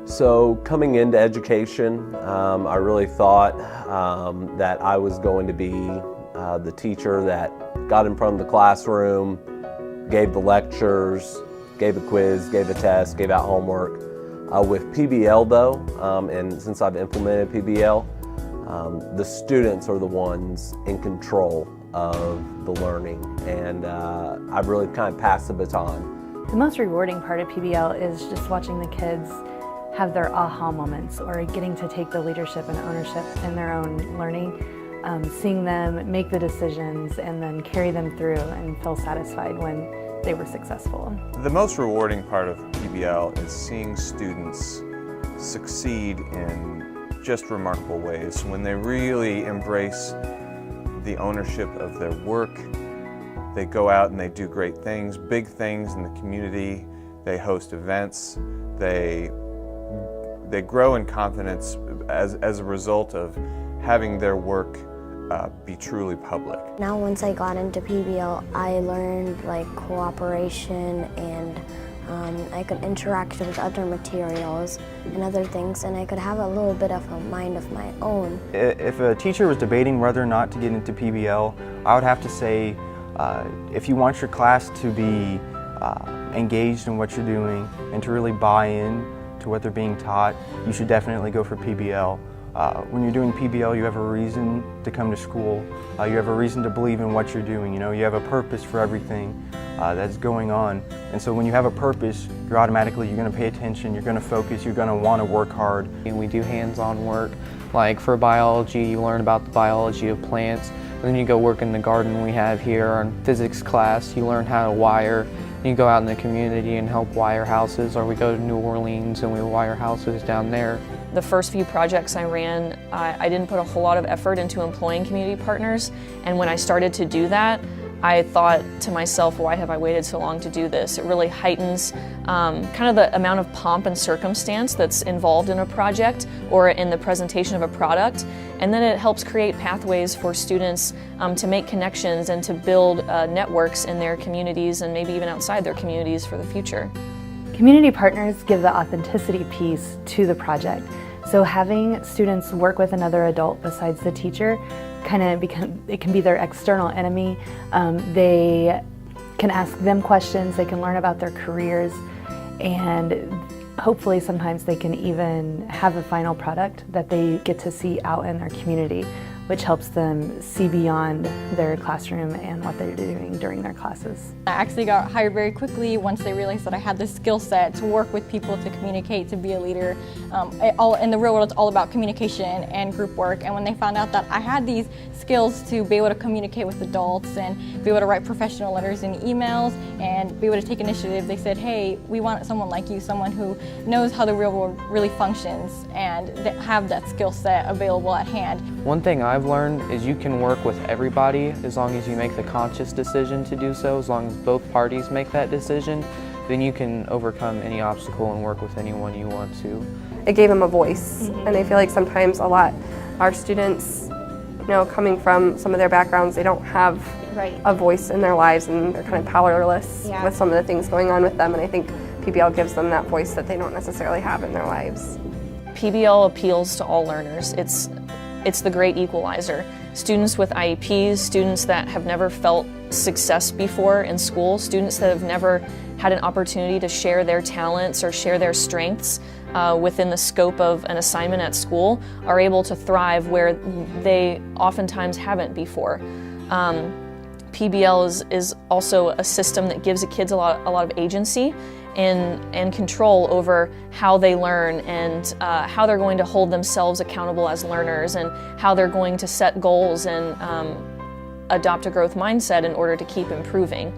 So coming into education, I really thought that I was going to be the teacher that got in front of the classroom, gave the lectures, gave a quiz, gave a test, gave out homework. With PBL though, and since I've implemented PBL, the students are the ones in control of the learning, and I've really kind of passed the baton. The most rewarding part of PBL is just watching the kids have their aha moments, or getting to take the leadership and ownership in their own learning, seeing them make the decisions and then carry them through and feel satisfied when they were successful. The most rewarding part of PBL is seeing students succeed in just remarkable ways. When they really embrace the ownership of their work, they go out and they do great things, big things in the community, they host events, they grow in confidence as a result of having their work be truly public. Now once I got into PBL, I learned like cooperation, and I could interact with other materials and other things, and I could have a little bit of a mind of my own. If a teacher was debating whether or not to get into PBL, I would have to say if you want your class to be engaged in what you're doing and to really buy in to what they're being taught, you should definitely go for PBL. When you're doing PBL, you have a reason to come to school. You have a reason to believe in what you're doing. You know, you have a purpose for everything that's going on. And so when you have a purpose, you're going to pay attention, you're going to focus, you're going to want to work hard. And we do hands-on work. Like for biology, you learn about the biology of plants. And then you go work in the garden we have here. In physics class, you learn how to wire. You go out in the community and help wire houses, or we go to New Orleans and we wire houses down there. The first few projects I ran, I didn't put a whole lot of effort into employing community partners, and when I started to do that, I thought to myself, why have I waited so long to do this? It really heightens kind of the amount of pomp and circumstance that's involved in a project or in the presentation of a product, and then it helps create pathways for students to make connections and to build networks in their communities and maybe even outside their communities for the future. Community partners give the authenticity piece to the project. So having students work with another adult besides the teacher it can be their external enemy. They can ask them questions, they can learn about their careers, and hopefully sometimes they can even have a final product that they get to see out in their community, which helps them see beyond their classroom and what they're doing during their classes. I actually got hired very quickly once they realized that I had this skill set to work with people, to communicate, to be a leader. In the real world, it's all about communication and group work, and when they found out that I had these skills to be able to communicate with adults and be able to write professional letters and emails and be able to take initiative, they said, hey, we want someone like you, someone who knows how the real world really functions and have that skill set available at hand. One thing I've learned is you can work with everybody as long as you make the conscious decision to do so. As long as both parties make that decision, then you can overcome any obstacle and work with anyone you want to. It gave them a voice, and I feel like sometimes our students, you know, coming from some of their backgrounds, they don't have a voice in their lives, and they're kind of powerless with some of the things going on with them, and I think PBL gives them that voice that they don't necessarily have in their lives. PBL appeals to all learners. It's the great equalizer. Students with IEPs, students that have never felt success before in school, students that have never had an opportunity to share their talents or share their strengths within the scope of an assignment at school are able to thrive where they oftentimes haven't before. PBL is also a system that gives the kids a lot of agency and control over how they learn and how they're going to hold themselves accountable as learners and how they're going to set goals and adopt a growth mindset in order to keep improving.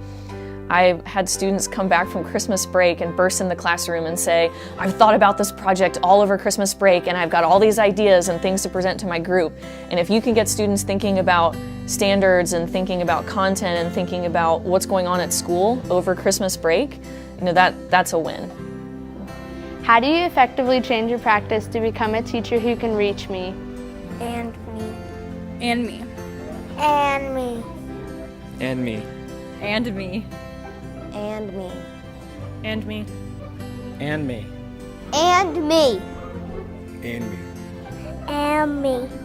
I've had students come back from Christmas break and burst in the classroom and say, I've thought about this project all over Christmas break and I've got all these ideas and things to present to my group. And if you can get students thinking about standards and thinking about content and thinking about what's going on at school over Christmas break, you know, that's a win. How do you effectively change your practice to become a teacher who can reach me? And me. And me. And me. And me. And me. And me. And me. And me. And me. And me. And me.